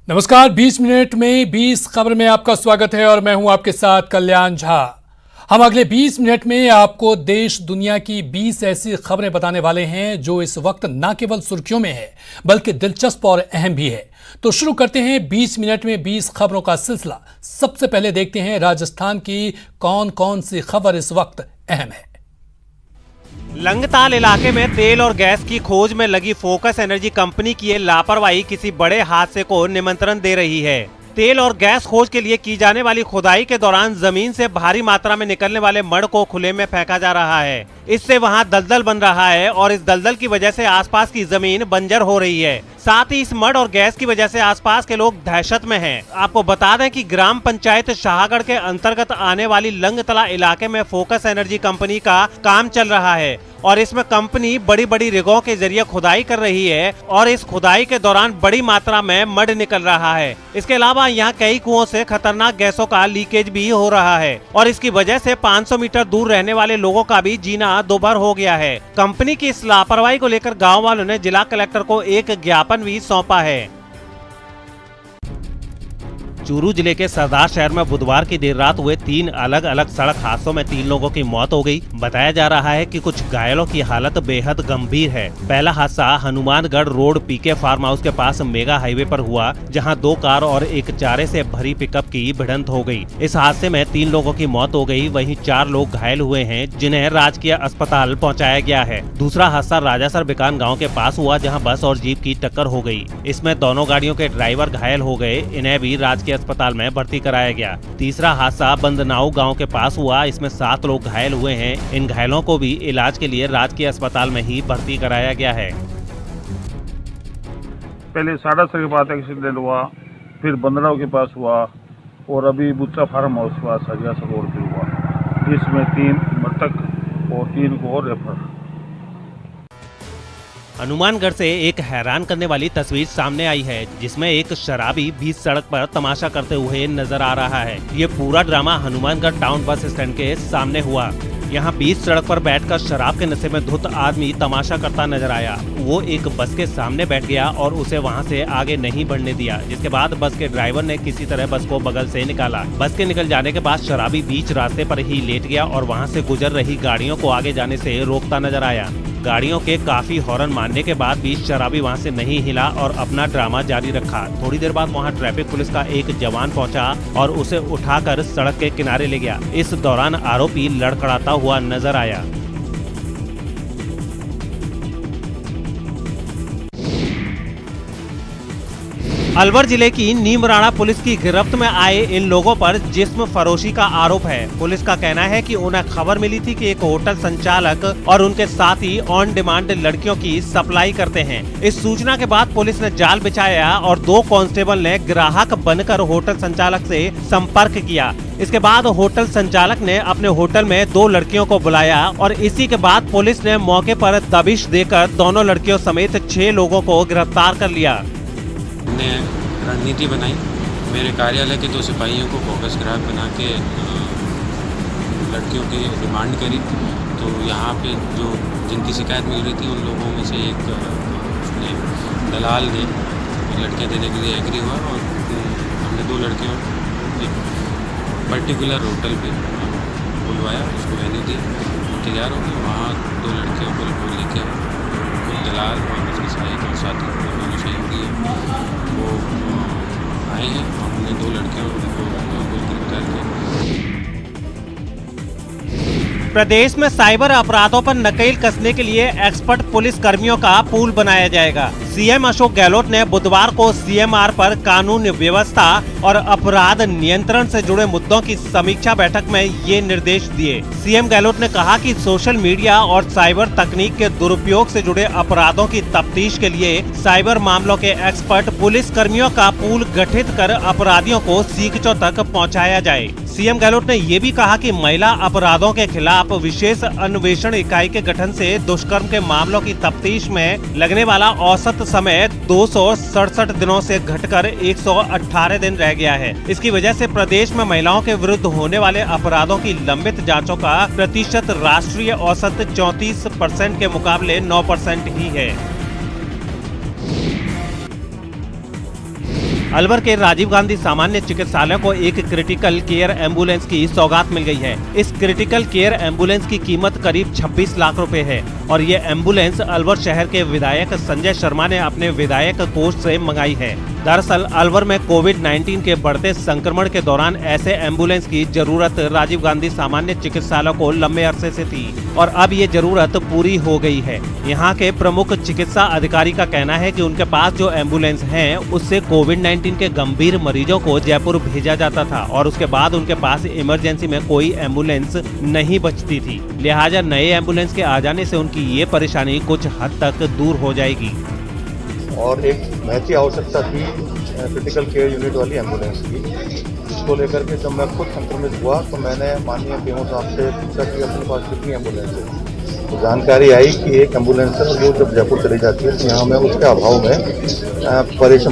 नमस्कार, 20 मिनट में 20 खबर में आपका स्वागत है और मैं हूं आपके साथ कल्याण झा। हम अगले 20 मिनट में आपको देश दुनिया की 20 ऐसी खबरें बताने वाले हैं जो इस वक्त न केवल सुर्खियों में है बल्कि दिलचस्प और अहम भी है। तो शुरू करते हैं 20 मिनट में 20 खबरों का सिलसिला। सबसे पहले देखते हैं राजस्थान की कौन कौन सी खबर इस वक्त अहम है। लंगताल इलाके में तेल और गैस की खोज में लगी फोकस एनर्जी कंपनी की ये लापरवाही किसी बड़े हादसे को निमंत्रण दे रही है। तेल और गैस खोज के लिए की जाने वाली खुदाई के दौरान जमीन से भारी मात्रा में निकलने वाले मड को खुले में फेंका जा रहा है। इससे वहां दलदल बन रहा है और इस दलदल की वजह से आसपास की जमीन बंजर हो रही है। साथ ही इस मड और गैस की वजह से आसपास के लोग दहशत में हैं। आपको बता दें कि ग्राम पंचायत शाहगढ़ के अंतर्गत आने वाली लंगतला इलाके में फोकस एनर्जी कंपनी का काम चल रहा है और इसमें कंपनी बड़ी बड़ी रिगों के जरिए खुदाई कर रही है और इस खुदाई के दौरान बड़ी मात्रा में मड निकल रहा है। इसके अलावा यहाँ कई कुओं से खतरनाक गैसों का लीकेज भी हो रहा है और इसकी वजह से 500 मीटर दूर रहने वाले लोगों का भी जीना दोभर हो गया है। कंपनी की इस लापरवाही को लेकर गाँव वालों ने जिला कलेक्टर को एक ज्ञापन भी सौंपा है। चूरू जिले के सरदार शहर में बुधवार की देर रात हुए 3 अलग अलग सड़क हादसों में 3 लोगों की मौत हो गई। बताया जा रहा है कि कुछ घायलों की हालत बेहद गंभीर है। पहला हादसा हनुमानगढ़ रोड पीके फार्म हाउस के पास मेगा हाईवे पर हुआ, जहां 2 कार और एक चारे से भरी पिकअप की भिड़ंत हो गई। इस हादसे में 3 लोगों की मौत हो गई, वहीं 4 लोग घायल हुए हैं जिन्हें राजकीय अस्पताल पहुँचाया गया है। दूसरा हादसा राजासर बिकान गाँव के पास हुआ, जहाँ बस और जीप की टक्कर हो गयी। इसमें दोनों गाड़ियों के ड्राइवर घायल हो गए, इन्हें भी राजकीय अस्पताल में भर्ती कराया गया। तीसरा हादसा बंदनाऊ गांव के पास हुआ, इसमें 7 लोग घायल हुए हैं। इन घायलों को भी इलाज के लिए राजकीय अस्पताल में ही भर्ती कराया गया है। पहले साड़ासर के पास एक्सीडेंट हुआ, फिर बंदनाऊ के पास हुआ और अभी बुच्चा फार्म हाउस के पास हरियासर रोड पे हुआ, जिसमें 3 मृतक और 3 को रेफर। हनुमानगढ़ से एक हैरान करने वाली तस्वीर सामने आई है, जिसमें एक शराबी बीच सड़क पर तमाशा करते हुए नजर आ रहा है। ये पूरा drama Hanumangarh town bus stand के सामने हुआ। यहाँ बीच सड़क पर बैठकर शराब के नशे में धुत आदमी तमाशा करता नजर आया। वो एक बस के सामने बैठ गया और उसे वहाँ से आगे नहीं बढ़ने दिया, जिसके बाद बस के ड्राइवर ने किसी तरह बस को बगल से निकाला। बस के निकल जाने के बाद शराबी बीच रास्ते पर ही लेट गया और वहाँ से गुजर रही गाड़ियों को आगे जाने से रोकता नजर आया। गाड़ियों के काफी हॉर्न मारने के बाद भी शराबी वहां से नहीं हिला और अपना ड्रामा जारी रखा। थोड़ी देर बाद वहां ट्रैफिक पुलिस का एक जवान पहुंचा और उसे उठाकर सड़क के किनारे ले गया। इस दौरान आरोपी लड़खड़ाता हुआ नजर आया। अलवर जिले की नीमराणा पुलिस की गिरफ्त में आए इन लोगों पर जिस्म फरोशी का आरोप है। पुलिस का कहना है कि उन्हें खबर मिली थी कि एक होटल संचालक और उनके साथी ऑन डिमांड लड़कियों की सप्लाई करते हैं। इस सूचना के बाद पुलिस ने जाल बिछाया और 2 कांस्टेबल ने ग्राहक बनकर होटल संचालक से संपर्क किया। इसके बाद होटल संचालक ने अपने होटल में 2 लड़कियों को बुलाया और इसी के बाद पुलिस ने मौके पर दबिश देकर दोनों लड़कियों समेत 6 लोगों को गिरफ्तार कर लिया। हमने रणनीति बनाई, मेरे कार्यालय के 2 सिपाहियों को फोकस ग्राहक बना के लड़कियों की डिमांड करी। तो यहाँ पे जो जिनकी शिकायत मिल रही थी उन लोगों में से एक उसने दलाल ने लड़कियाँ देने के लिए एग्री हुआ और हमने 2 लड़कियों एक पर्टिकुलर होटल पे बुलवाया, उसको वेन्यू दी, तैयार हो गई। वहाँ 2 लड़कियों को लेके दलाल और उसके साथी दोनों सहयोगी वो आए हैं। हमने 2 लड़कियों को गिरफ्तार किया। प्रदेश में साइबर अपराधों पर नकेल कसने के लिए एक्सपर्ट पुलिस कर्मियों का पूल बनाया जाएगा। सीएम अशोक गहलोत ने बुधवार को सीएमआर पर कानून व्यवस्था और अपराध नियंत्रण से जुड़े मुद्दों की समीक्षा बैठक में ये निर्देश दिए। सीएम गहलोत ने कहा कि सोशल मीडिया और साइबर तकनीक के दुरुपयोग से जुड़े अपराधों की तफ्तीश के लिए साइबर मामलों के एक्सपर्ट पुलिस कर्मियों का पूल गठित कर अपराधियों को सीखचों तक पहुँचाया जाए। सीएम गहलोत ने ये भी कहा कि महिला अपराधों के खिलाफ विशेष अन्वेषण इकाई के गठन से दुष्कर्म के मामलों की तफ्तीश में लगने वाला औसत समय 267 दिनों से घटकर 118 दिन रह गया है। इसकी वजह से प्रदेश में महिलाओं के विरुद्ध होने वाले अपराधों की लंबित जांचों का प्रतिशत राष्ट्रीय औसत 34% के मुकाबले 9% ही है। अलवर के राजीव गांधी सामान्य चिकित्सालय को एक क्रिटिकल केयर एम्बुलेंस की सौगात मिल गई है। इस क्रिटिकल केयर एम्बुलेंस की कीमत करीब 26 लाख रुपए है और ये एम्बुलेंस अलवर शहर के विधायक संजय शर्मा ने अपने विधायक कोष से मंगाई है। दरअसल अलवर में कोविड-19 के बढ़ते संक्रमण के दौरान ऐसे एम्बुलेंस की जरूरत राजीव गांधी सामान्य चिकित्सालय को लंबे अरसे से थी और अब ये जरूरत पूरी हो गई है। यहाँ के प्रमुख चिकित्सा अधिकारी का कहना है कि उनके पास जो एम्बुलेंस है उससे कोविड-19 के गंभीर मरीजों को जयपुर भेजा जाता था और उसके बाद उनके पास इमरजेंसी में कोई एम्बुलेंस नहीं बचती थी। लिहाजा नए एम्बुलेंस के आ जाने से उनकी ये परेशानी कुछ हद तक दूर हो जाएगी। और एक महती आवश्यकता थी क्रिटिकल केयर यूनिट वाली एम्बुलेंस की, जिसको लेकर के जब मैं खुद संक्रमित हुआ तो मैंने माननीय पीएमओ साहब से पूछा कि अपने पास कितनी एम्बुलेंस है। तो जानकारी आई कि एक एम्बुलेंस है, वो जब जयपुर चली जाती है तो यहाँ में उसके अभाव में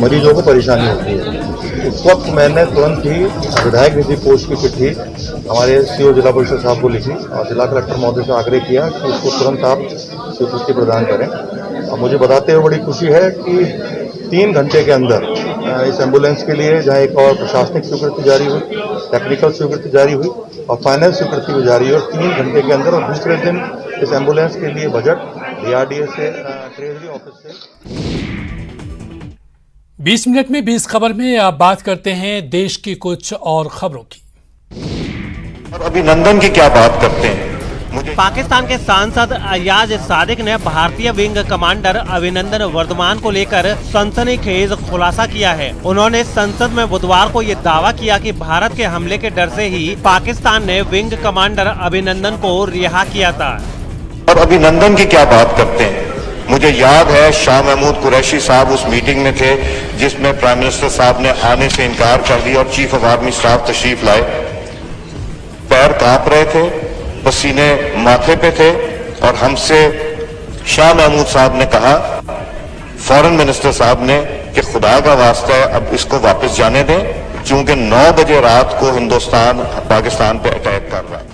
मरीजों को परेशानी होती है। उस वक्त मैंने तुरंत ही विधायक निधि कोष की चिट्ठी हमारे सीओ जिला परिषद साहब को लिखी और जिला कलेक्टर महोदय से आग्रह किया कि उसको तुरंत आप स्वीकृति प्रदान करें। और मुझे बताते हुए बड़ी खुशी है कि 3 घंटे के अंदर इस एम्बुलेंस के लिए जहां एक और प्रशासनिक स्वीकृति जारी हुई, टेक्निकल स्वीकृति जारी हुई और फाइनल स्वीकृति भी जारी हुई और 3 घंटे के अंदर और दूसरे दिन इस एम्बुलेंस के लिए बजट DRDA से ट्रेजरी ऑफिस से 20 मिनट में 20 खबर में आप बात करते हैं देश की कुछ और खबरों की। और अभिनंदन की क्या बात करते हैं। पाकिस्तान के सांसद अयाज सादिक ने भारतीय विंग कमांडर अभिनंदन वर्धमान को लेकर सनसनीखेज खुलासा किया है। उन्होंने संसद में बुधवार को ये दावा किया कि भारत के हमले के डर से ही पाकिस्तान ने विंग कमांडर अभिनंदन को रिहा किया था। और अभिनंदन की क्या बात करते हैं। मुझे याद है शाह महमूद कुरैशी साहब उस मीटिंग में थे जिसमें प्राइम मिनिस्टर साहब ने आने से इनकार कर दिया और चीफ ऑफ आर्मी स्टाफ तशरीफ लाए। पैर कांप रहे थे, पसीने माथे पे थे और हमसे शाह महमूद साहब ने कहा, फॉरेन मिनिस्टर साहब ने, कि खुदा का वास्ता है अब इसको वापस जाने दें क्योंकि 9 बजे रात को हिंदुस्तान पाकिस्तान पे अटैक कर रहा है।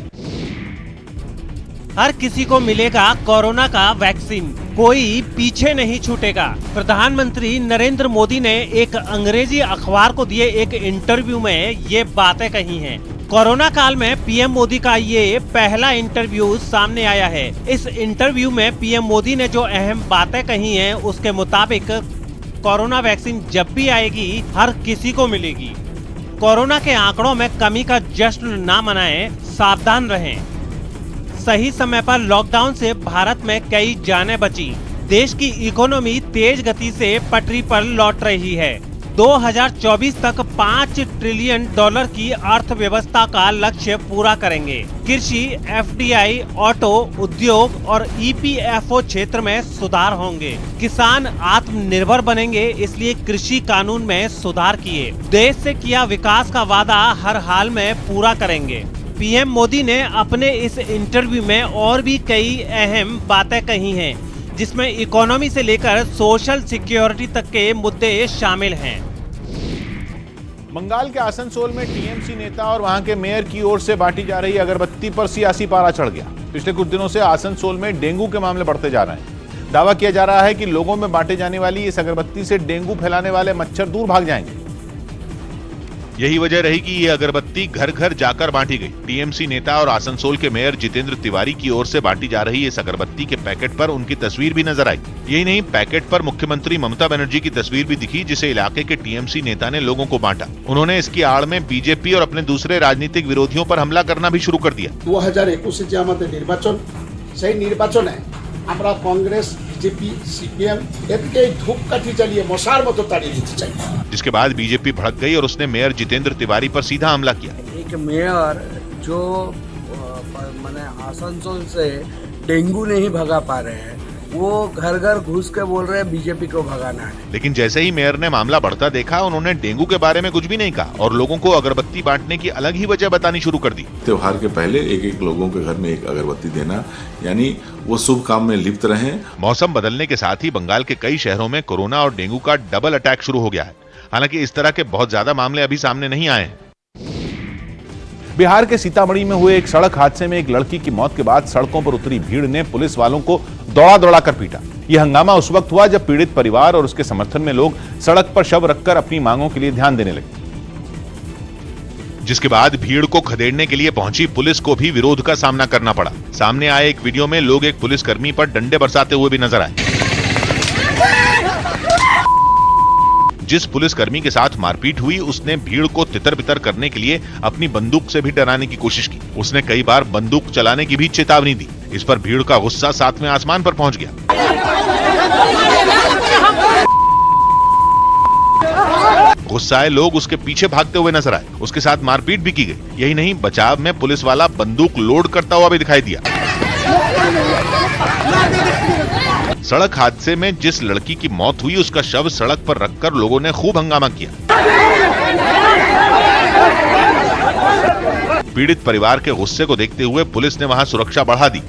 हर किसी को मिलेगा कोरोना का वैक्सीन, कोई पीछे नहीं छूटेगा। प्रधानमंत्री नरेंद्र मोदी ने एक अंग्रेजी अखबार को दिए एक इंटरव्यू में ये बातें कही हैं। कोरोना काल में पीएम मोदी का ये पहला इंटरव्यू सामने आया है। इस इंटरव्यू में पीएम मोदी ने जो अहम बातें कही हैं उसके मुताबिक कोरोना वैक्सीन जब भी आएगी हर किसी को मिलेगी। कोरोना के आंकड़ों में कमी का जश्न ना मनाएं, सावधान रहें। सही समय पर लॉकडाउन से भारत में कई जानें बची। देश की इकोनॉमी तेज गति से पटरी पर लौट रही है। 2024 तक $5 ट्रिलियन की अर्थव्यवस्था का लक्ष्य पूरा करेंगे। कृषि, FDI, ऑटो, उद्योग और EPFO क्षेत्र में सुधार होंगे। किसान आत्मनिर्भर बनेंगे, इसलिए कृषि कानून में सुधार किए। देश से किया विकास का वादा हर हाल में पूरा करेंगे। पीएम मोदी ने अपने इस इंटरव्यू में और भी कई अहम बातें कही हैं, जिसमें इकोनॉमी से लेकर सोशल सिक्योरिटी तक के मुद्दे शामिल हैं। बंगाल के आसनसोल में टीएमसी नेता और वहां के मेयर की ओर से बांटी जा रही अगरबत्ती पर सियासी पारा चढ़ गया। पिछले कुछ दिनों से आसनसोल में डेंगू के मामले बढ़ते जा रहे हैं। दावा किया जा रहा है कि लोगों में बांटे जाने वाली इस अगरबत्ती से डेंगू फैलाने वाले मच्छर दूर भाग जाएंगे। यही वजह रही कि ये अगरबत्ती घर घर जाकर बांटी गई। टीएमसी नेता और आसनसोल के मेयर जितेंद्र तिवारी की ओर से बांटी जा रही इस अगरबत्ती के पैकेट पर उनकी तस्वीर भी नजर आई। यही नहीं, पैकेट पर मुख्यमंत्री ममता बनर्जी की तस्वीर भी दिखी, जिसे इलाके के टीएमसी नेता ने लोगों को बांटा। उन्होंने इसकी आड़ में बीजेपी और अपने दूसरे राजनीतिक विरोधियों पर हमला करना भी शुरू कर दिया। 2021 যে আমাদের নির্বাচন, সেই নির্বাচনে আমরা কংগ্রেস, बीजेपी, सीपीएम এদিকে ধূপকাঠি জ্বালিয়ে মশার মতো তাড়িয়ে দিতে চাই। जिसके बाद बीजेपी भड़क गई और उसने मेयर जितेंद्र तिवारी पर सीधा हमला किया। एक मेयर जो माने आसनसोल से डेंगू नहीं भगा पा रहे हैं, वो घर घर घुस के बोल रहे हैं बीजेपी को भगाना है। लेकिन जैसे ही मेयर ने मामला बढ़ता देखा, उन्होंने डेंगू के बारे में कुछ भी नहीं कहा और लोगों को अगरबत्ती बांटने की अलग ही वजह बतानी शुरू कर दी। त्योहार के पहले एक लोगों के घर में एक अगरबत्ती देना, यानी वो शुभ काम में लिप्त रहें। मौसम बदलने के साथ ही बंगाल के कई शहरों में कोरोना और डेंगू का डबल अटैक शुरू हो गया है। हालांकि इस तरह के बहुत ज्यादा मामले अभी सामने नहीं आए हैं। बिहार के सीतामढ़ी में हुए एक सड़क हादसे में एक लड़की की मौत के बाद सड़कों पर उतरी भीड़ ने पुलिस वालों को दौड़ा दौड़ा कर पीटा। यह हंगामा उस वक्त हुआ जब पीड़ित परिवार और उसके समर्थन में लोग सड़क पर शव रखकर अपनी मांगों के लिए ध्यान देने लगे, जिसके बाद भीड़ को खदेड़ने के लिए पहुंची पुलिस को भी विरोध का सामना करना पड़ा। सामने आए एक वीडियो में लोग एक पुलिसकर्मी पर डंडे बरसाते हुए भी नजर आए। जिस पुलिसकर्मी के साथ मारपीट हुई उसने भीड़ को तितर-बितर करने के लिए अपनी बंदूक से भी डराने की कोशिश की। उसने कई बार बंदूक चलाने की भी चेतावनी दी। इस पर भीड़ का गुस्सा सातवें आसमान पर पहुंच गया। गुस्साए लोग उसके पीछे भागते हुए नजर आए। उसके साथ मारपीट भी की गई। यही नहीं, बचाव में पुलिस वाला बंदूक लोड करता हुआ भी दिखाई दिया। सड़क हादसे में जिस लड़की की मौत हुई उसका शव सड़क पर रखकर लोगों ने खूब हंगामा किया। पीड़ित परिवार के गुस्से को देखते हुए पुलिस ने वहां सुरक्षा बढ़ा दी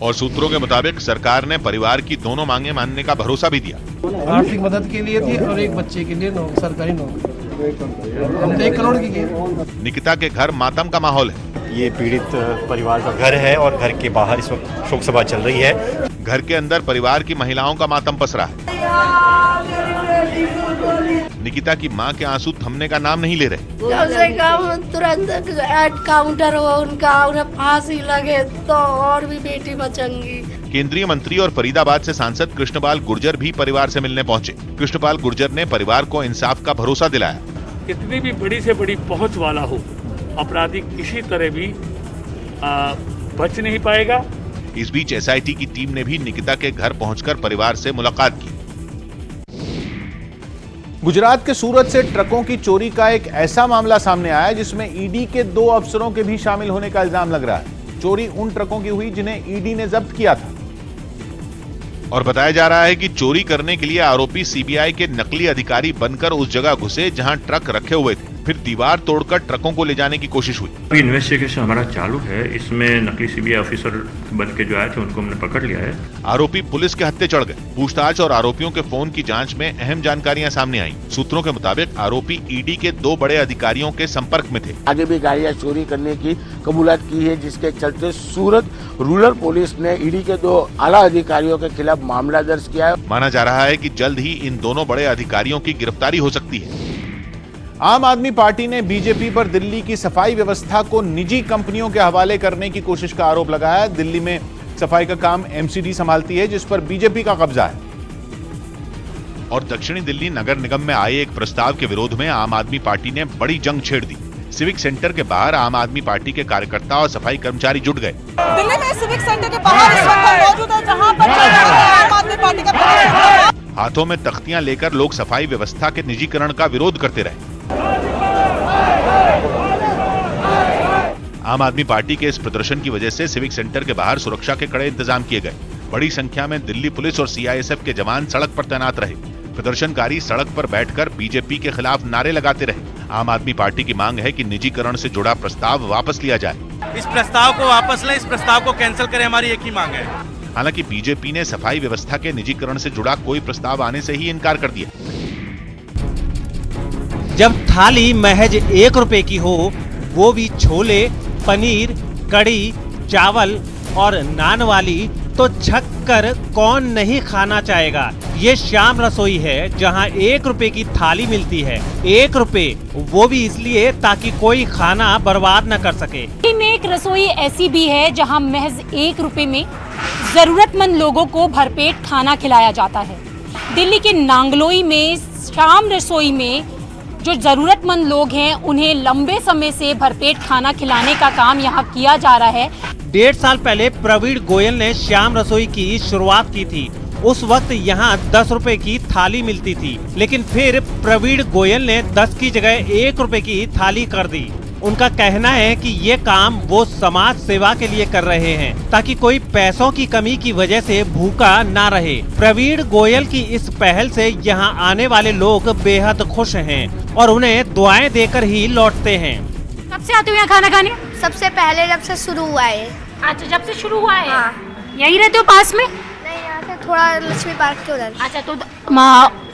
और सूत्रों के मुताबिक सरकार ने परिवार की दोनों मांगे मानने का भरोसा भी दिया। आर्थिक मदद के लिए थी और एक बच्चे के लिए सरकारी नौकरी 1 करोड़ की। निकिता के घर मातम का माहौल है। ये पीड़ित परिवार का घर है और घर के बाहर इस वक्त शोक सभा चल रही है। घर के अंदर परिवार की महिलाओं का मातम पसरा है। निकिता की मां के आंसू थमने का नाम नहीं ले रहे। तुरंत काउंटर हो उनका, उन्हें फांसी लगे तो और भी बेटी बचेंगी। केंद्रीय मंत्री और फरीदाबाद से सांसद कृष्णपाल गुर्जर भी परिवार से मिलने पहुंचे। कृष्णपाल गुर्जर ने परिवार को इंसाफ का भरोसा दिलाया। कितनी भी बड़ी से बड़ी पहुंच वाला हो, अपराधी किसी तरह भी बच नहीं पाएगा। इस बीच एसआईटी की टीम ने भी निकिता के घर पहुंचकर परिवार से मुलाकात की। गुजरात के सूरत से ट्रकों की चोरी का एक ऐसा मामला सामने आया जिसमें ईडी के 2 अफसरों के भी शामिल होने का इल्जाम लग रहा है। चोरी उन ट्रकों की हुई जिन्हें ईडी ने जब्त किया था और बताया जा रहा है कि चोरी करने के लिए आरोपी सीबीआई के नकली अधिकारी बनकर उस जगह घुसे जहां ट्रक रखे हुए थे। फिर दीवार तोड़कर ट्रकों को ले जाने की कोशिश हुई। अभी इन्वेस्टिगेशन हमारा चालू है। इसमें नकली सीबीआई ऑफिसर बन के जो आए थे उनको हमने पकड़ लिया है। आरोपी पुलिस के हत्थे चढ़ गए। पूछताछ और आरोपियों के फोन की जांच में अहम जानकारियां सामने आई। सूत्रों के मुताबिक आरोपी ईडी के 2 बड़े अधिकारियों के संपर्क में थे। आगे भी गाड़ियां चोरी करने की कबूलात की है, जिसके चलते सूरत रूरल पुलिस ने ईडी के 2 आला अधिकारियों के खिलाफ मामला दर्ज किया है। माना जा रहा है कि जल्द ही इन दोनों बड़े अधिकारियों की गिरफ्तारी हो सकती है। आम आदमी पार्टी ने बीजेपी पर दिल्ली की सफाई व्यवस्था को निजी कंपनियों के हवाले करने की कोशिश का आरोप लगाया। दिल्ली में सफाई का काम एमसीडी संभालती है, जिस पर बीजेपी का कब्जा है। और दक्षिणी दिल्ली नगर निगम में आए एक प्रस्ताव के विरोध में आम आदमी पार्टी ने बड़ी जंग छेड़ दी। सिविक सेंटर के बाहर आम आदमी पार्टी के कार्यकर्ता और सफाई कर्मचारी जुट गए। दिल्ली में सिविक सेंटर के बाहर इस वक्त मौजूद है, जहां पर आम आदमी पार्टी का हाथों में तख्तियां लेकर लोग सफाई व्यवस्था के निजीकरण का विरोध करते रहे। आम आदमी पार्टी के इस प्रदर्शन की वजह से सिविक सेंटर के बाहर सुरक्षा के कड़े इंतजाम किए गए। बड़ी संख्या में दिल्ली पुलिस और सीआईएसएफ के जवान सड़क पर तैनात रहे। प्रदर्शनकारी सड़क पर बैठकर बीजेपी के खिलाफ नारे लगाते रहे। आम आदमी पार्टी की मांग है कि निजीकरण से जुड़ा प्रस्ताव वापस लिया जाए। इस प्रस्ताव को वापस लें, इस प्रस्ताव को कैंसिल करें, हमारी एक ही मांग है। हालांकि बीजेपी ने सफाई व्यवस्था के निजीकरण से जुड़ा कोई प्रस्ताव आने से ही इनकार कर दिया। जब थाली महज 1 रुपए की हो, वो भी छोले, पनीर, कड़ी, चावल और नान वाली, तो झक्कर कौन नहीं खाना चाहेगा। ये श्याम रसोई है जहां 1 रुपए की थाली मिलती है। 1 रुपए, वो भी इसलिए ताकि कोई खाना बर्बाद न कर सके। दिल्ली में एक रसोई ऐसी भी है जहां महज 1 रुपए में जरूरतमंद लोगों को भरपेट खाना खिलाया जाता है। दिल्ली के नांगलोई में श्याम रसोई में जो जरूरतमंद लोग हैं उन्हें लंबे समय से भरपेट खाना खिलाने का काम यहाँ किया जा रहा है। 1.5 साल पहले प्रवीण गोयल ने श्याम रसोई की शुरुआत की थी। उस वक्त यहाँ 10 रुपए की थाली मिलती थी, लेकिन फिर प्रवीण गोयल ने 10 की जगह 1 रुपए की थाली कर दी। उनका कहना है कि ये काम वो समाज सेवा के लिए कर रहे हैं ताकि कोई पैसों की कमी की वजह से भूखा ना रहे। प्रवीण गोयल की इस पहल से यहाँ आने वाले लोग बेहद खुश हैं और उन्हें दुआएं देकर ही लौटते हैं। कब से आते हो यहाँ खाना खाने? सबसे पहले जब से शुरू हुआ है। अच्छा, जब से शुरू हुआ है। हाँ। यही रहते हो पास में? नहीं, यहाँ से थोड़ा लक्ष्मी पार्क के उधर। अच्छा, तो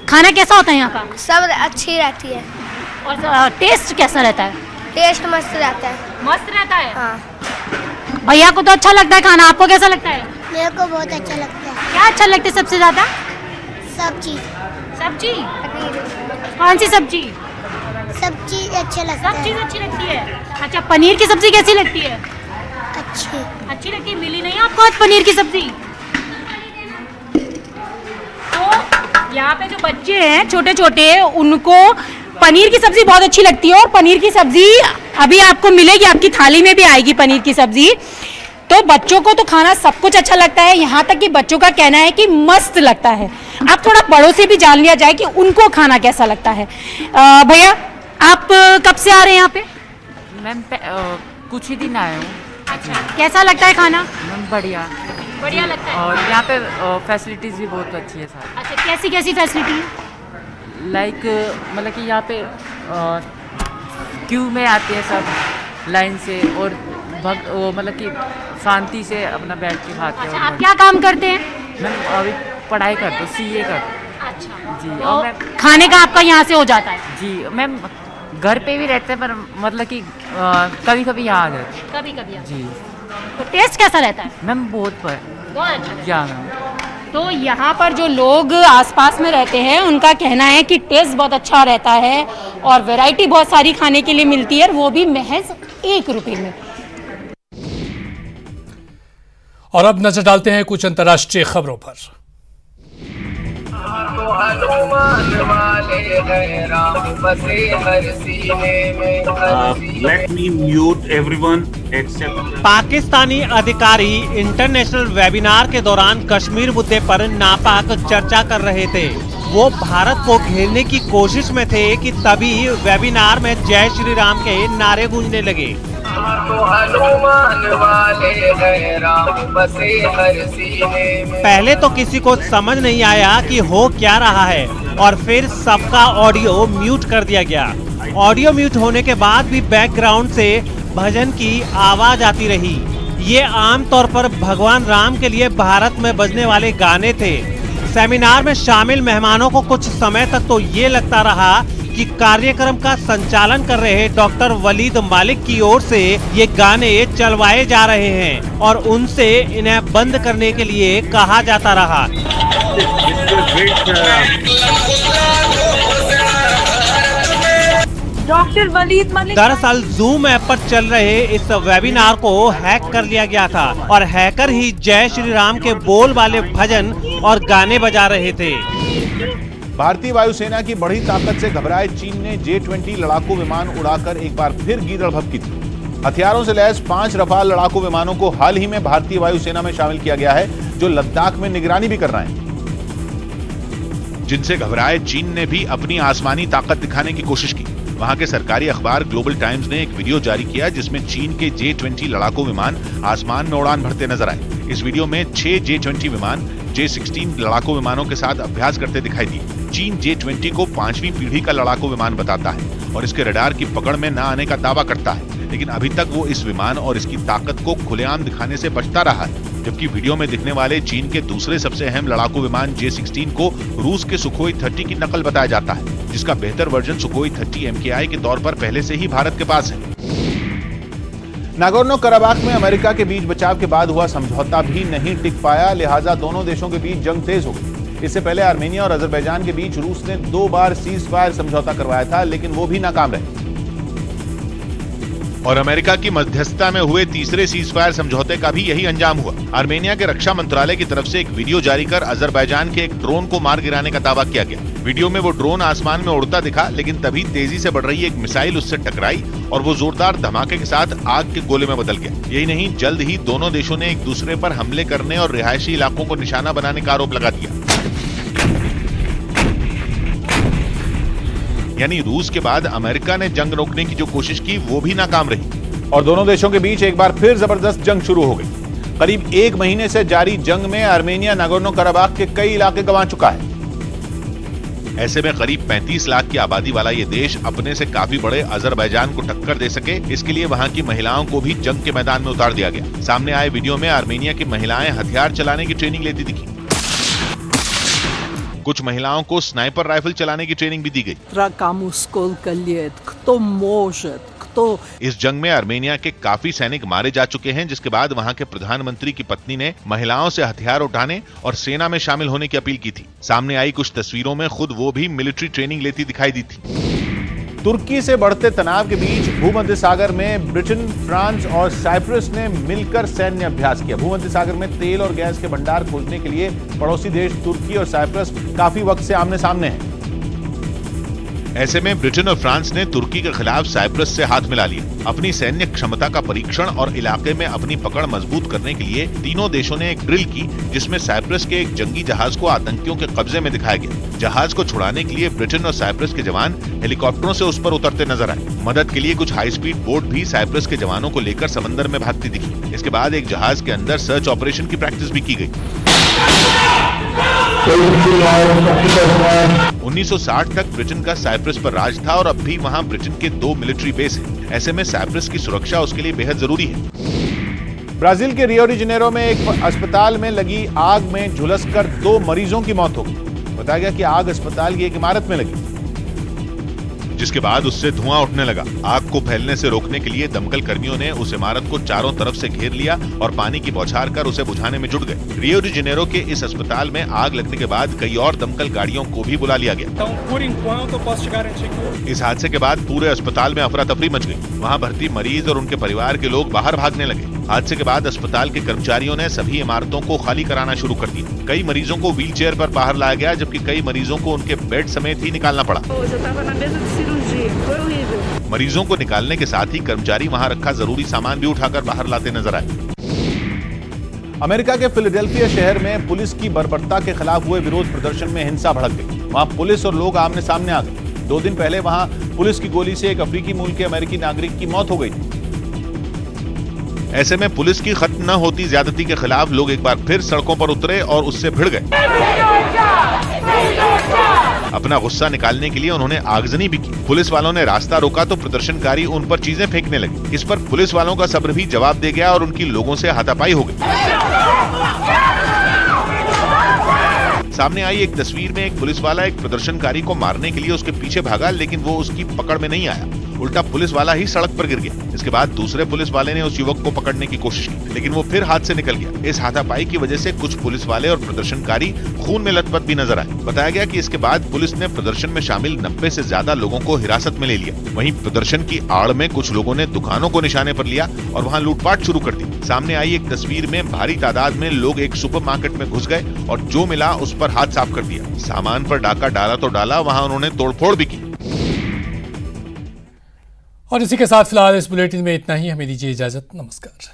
खाना कैसा होता है यहाँ का? सब अच्छी रहती है। और टेस्ट कैसा रहता है? टेस्ट मस्त रहता है। मस्त रहता है। हाँ। भैया को तो अच्छा लगता है खाना, आपको कैसा लगता है? मेरे को बहुत अच्छा लगता है। क्या अच्छा लगता है सबसे ज्यादा? सब्जी। सब्जी? कौन सी सब्जी? सब चीज अच्छा लगता है। सब चीज अच्छी लगती है। अच्छा, पनीर की सब्जी कैसी लगती है? अच्छी लगती है। मिली नहीं आपको आज पनीर की सब्जी? तो यहाँ पे जो बच्चे हैं छोटे छोटे, उनको पनीर की सब्जी बहुत अच्छी लगती है और पनीर की सब्जी अभी आपको मिलेगी, आपकी थाली में भी आएगी पनीर की सब्जी। तो बच्चों को तो खाना सब कुछ अच्छा लगता है, यहाँ तक कि बच्चों का कहना है कि मस्त लगता है। अब थोड़ा बड़ों से भी जान लिया जाए कि उनको खाना कैसा लगता है। भैया, आप कब से आ रहे हैं यहाँ पे? मैम कुछ ही दिन आए हूँ। अच्छा, कैसा लगता है खाना? मैम बढ़िया लगता है। और यहाँ पे फैसिलिटीज़ भी बहुत अच्छी है सर। अच्छा, कैसी कैसी फैसिलिटी? लाइक मतलब कि यहाँ पे क्यू में आते हैं सब लाइन से, और मतलब कि शांति से अपना बैठ के खाते हैं। अच्छा, आप क्या काम करते हैं? मैम अभी पढ़ाई करते हैं, CA करते हैं। अच्छा जी। तो और मैम खाने का आपका यहाँ से हो जाता है? जी मैम, घर पे भी रहते हैं पर मतलब कि कभी कभी यहाँ आ जाते हैं। कभी कभी जी। तो टेस्ट कैसा रहता है? मैम बहुत अच्छा। क्या मैम? तो यहाँ पर जो लोग आसपास में रहते हैं उनका कहना है कि टेस्ट बहुत अच्छा रहता है और वैरायटी बहुत सारी खाने के लिए मिलती है, वो भी महज 1 रुपये में। और अब नजर डालते हैं कुछ अंतर्राष्ट्रीय खबरों पर। Let me mute everyone except Pakistani अधिकारी इंटरनेशनल वेबिनार के दौरान कश्मीर मुद्दे पर नापाक चर्चा कर रहे थे। वो भारत को घेरने की कोशिश में थे कि तभी वेबिनार में जय श्री राम के नारे गूंजने लगे। पहले तो किसी को समझ नहीं आया कि हो क्या रहा है और फिर सबका ऑडियो म्यूट कर दिया गया। ऑडियो म्यूट होने के बाद भी बैकग्राउंड से भजन की आवाज आती रही। ये आमतौर पर भगवान राम के लिए भारत में बजने वाले गाने थे। सेमिनार में शामिल मेहमानों को कुछ समय तक तो ये लगता रहा कि कार्यक्रम का संचालन कर रहे डॉक्टर वलीद मालिक की ओर से ये गाने चलवाए जा रहे हैं और उनसे इन्हें बंद करने के लिए कहा जाता रहा। डॉक्टर वलीद मलिक। दरअसल जूम ऐप पर चल रहे इस वेबिनार को हैक कर लिया गया था और हैकर ही जय श्री राम के बोल वाले भजन और गाने बजा रहे थे। भारतीय वायुसेना की बढ़ी ताकत से घबराए चीन ने J-20 लड़ाकू विमान उड़ाकर एक बार फिर गीदड़ भभकी थी। हथियारों से लैस 5 रफाल लड़ाकू विमानों को हाल ही में भारतीय वायुसेना में शामिल किया गया है, जो लद्दाख में निगरानी भी कर रहे हैं। जिनसे घबराए चीन ने भी अपनी आसमानी ताकत दिखाने की कोशिश की। वहां के सरकारी अखबार ग्लोबल टाइम्स ने एक वीडियो जारी किया जिसमें चीन के J-20 लड़ाकू विमान आसमान में उड़ान भरते नजर आए। इस वीडियो में 6 J-20 विमान J-16 लड़ाकू विमानों के साथ अभ्यास करते दिखाई दिए। चीन J-20 को 5वीं पीढ़ी का लड़ाकू विमान बताता है और इसके रडार की पकड़ में न आने का दावा करता है, लेकिन अभी तक वो इस विमान और इसकी ताकत को खुलेआम दिखाने से बचता रहा है। जबकि वीडियो में दिखने वाले चीन के दूसरे सबसे अहम लड़ाकू विमान J-16 को रूस के सुखोई 30 की नकल बताया जाता है, जिसका बेहतर वर्जन सुखोई 30 MKI के तौर पर पहले से ही भारत के पास है। नागोर्नो कराबाख में अमेरिका के बीच बचाव के बाद हुआ समझौता भी नहीं टिक पाया, लिहाजा दोनों देशों के बीच जंग तेज हो गई। इससे पहले आर्मेनिया और अजरबैजान के बीच रूस ने 2 बार सीज फायर समझौता करवाया था, लेकिन वो भी नाकाम रहे। और अमेरिका की मध्यस्थता में हुए तीसरे सीज फायर समझौते का भी यही अंजाम हुआ। आर्मेनिया के रक्षा मंत्रालय की तरफ से एक वीडियो जारी कर अजरबैजान के एक ड्रोन को मार गिराने का दावा किया गया। वीडियो में वो ड्रोन आसमान में उड़ता दिखा, लेकिन तभी तेजी से बढ़ रही एक मिसाइल उससे टकराई और वो जोरदार धमाके के साथ आग के गोले में बदल गया। यही नहीं, जल्द ही दोनों देशों ने एक दूसरे पर हमले करने और रिहायशी इलाकों को निशाना बनाने का आरोप लगा दिया। यानी रूस के बाद अमेरिका ने जंग रोकने की जो कोशिश की वो भी नाकाम रही और दोनों देशों के बीच एक बार फिर जबरदस्त जंग शुरू हो गई। करीब 1 महीने से जारी जंग में आर्मेनिया नागोर्नो कराबाख के कई इलाके गंवा चुका है। ऐसे में करीब 35 लाख की आबादी वाला ये देश अपने से काफी बड़े अजरबैजान को टक्कर दे सके, इसके लिए वहां की महिलाओं को भी जंग के मैदान में उतार दिया गया। सामने आए वीडियो में आर्मेनिया की महिलाएं हथियार चलाने की ट्रेनिंग लेती दिखी। कुछ महिलाओं को स्नाइपर राइफल चलाने की ट्रेनिंग भी दी गई। इस जंग में आर्मेनिया के काफी सैनिक मारे जा चुके हैं, जिसके बाद वहां के प्रधानमंत्री की पत्नी ने महिलाओं से हथियार उठाने और सेना में शामिल होने की अपील की थी। सामने आई कुछ तस्वीरों में खुद वो भी मिलिट्री ट्रेनिंग लेती दिखाई दी थी। तुर्की से बढ़ते तनाव के बीच भूमध्य सागर में ब्रिटेन, फ्रांस और साइप्रस ने मिलकर सैन्य अभ्यास किया। भूमध्य सागर में तेल और गैस के भंडार खोजने के लिए पड़ोसी देश तुर्की और साइप्रस काफी वक्त से आमने सामने हैं। ऐसे में ब्रिटेन और फ्रांस ने तुर्की के खिलाफ साइप्रस से हाथ मिला लिया। अपनी सैन्य क्षमता का परीक्षण और इलाके में अपनी पकड़ मजबूत करने के लिए तीनों देशों ने एक ड्रिल की, जिसमें साइप्रस के एक जंगी जहाज को आतंकियों के कब्जे में दिखाया गया। जहाज को छुड़ाने के लिए ब्रिटेन और साइप्रस के जवान हेलीकॉप्टरों से उस पर उतरते नजर आए। मदद के लिए कुछ हाई स्पीड बोट भी साइप्रस के जवानों को लेकर समंदर में भागती दिखी। इसके बाद एक जहाज के अंदर सर्च ऑपरेशन की प्रैक्टिस भी की गई। 1960 तक ब्रिटेन का साइप्रस पर राज था और अब भी वहां ब्रिटेन के 2 मिलिट्री बेस हैं। ऐसे में साइप्रस की सुरक्षा उसके लिए बेहद जरूरी है। ब्राजील के रियो डी जेनेरो में एक अस्पताल में लगी आग में झुलसकर 2 मरीजों की मौत हो गई। बताया गया कि आग अस्पताल की एक इमारत में लगी, जिसके बाद उससे धुआं उठने लगा। आग को फैलने से रोकने के लिए दमकल कर्मियों ने उस इमारत को चारों तरफ से घेर लिया और पानी की बौछार कर उसे बुझाने में जुट गए। रियो डी जेनेरो के इस अस्पताल में आग लगने के बाद कई और दमकल गाड़ियों को भी बुला लिया गया। इस हादसे के बाद पूरे अस्पताल में अफरा तफरी मच गई। वहाँ भर्ती मरीज और उनके परिवार के लोग बाहर भागने लगे। हादसे के बाद अस्पताल के कर्मचारियों ने सभी इमारतों को खाली कराना शुरू कर दिया। कई मरीजों को व्हील चेयर पर बाहर लाया गया, जबकि कई मरीजों को उनके बेड समेत ही निकालना पड़ा। मरीजों को निकालने के साथ ही कर्मचारी वहां रखा जरूरी सामान भी उठाकर बाहर लाते नजर आए। अमेरिका के फिलाडेल्फिया शहर में पुलिस की बर्बरता के खिलाफ हुए विरोध प्रदर्शन में हिंसा भड़क गई। वहां पुलिस और लोग आमने सामने आ गए। 2 दिन पहले वहां पुलिस की गोली से एक अफ्रीकी मूल के अमेरिकी नागरिक की मौत हो गई थी। ऐसे में पुलिस की खत्म न होती ज्यादती के खिलाफ लोग एक बार फिर सड़कों पर उतरे और उससे भिड़ गए। अपना गुस्सा निकालने के लिए उन्होंने आगजनी भी की। पुलिस वालों ने रास्ता रोका तो प्रदर्शनकारी उन पर चीजें फेंकने लगे। इस पर पुलिस वालों का सब्र भी जवाब दे गया और उनकी लोगों से हाथापाई हो गई। सामने आई एक तस्वीर में एक पुलिस वाला एक प्रदर्शनकारी को मारने के लिए उसके पीछे भागा, लेकिन वो उसकी पकड़ में नहीं आया। उल्टा पुलिस वाला ही सड़क पर गिर गया। इसके बाद दूसरे पुलिस वाले ने उस युवक को पकड़ने की कोशिश की, लेकिन वो फिर हाथ से निकल गया। इस हाथापाई की वजह से कुछ पुलिस वाले और प्रदर्शनकारी खून में लथपथ भी नजर आए। बताया गया कि इसके बाद पुलिस ने प्रदर्शन में शामिल 90 से ज्यादा लोगों को हिरासत में ले लिया। वहीं प्रदर्शन की आड़ में कुछ लोगों ने दुकानों को निशाने पर लिया और वहां लूटपाट शुरू कर दी। सामने आई एक तस्वीर में भारी तादाद में लोग एक सुपरमार्केट में घुस गए और जो मिला उस पर हाथ साफ कर दिया। सामान पर डाका डाला तो डाला, वहां उन्होंने तोड़फोड़ भी की। और इसी के साथ फिलहाल इस बुलेटिन में इतना ही। हमें दीजिए इजाजत। नमस्कार।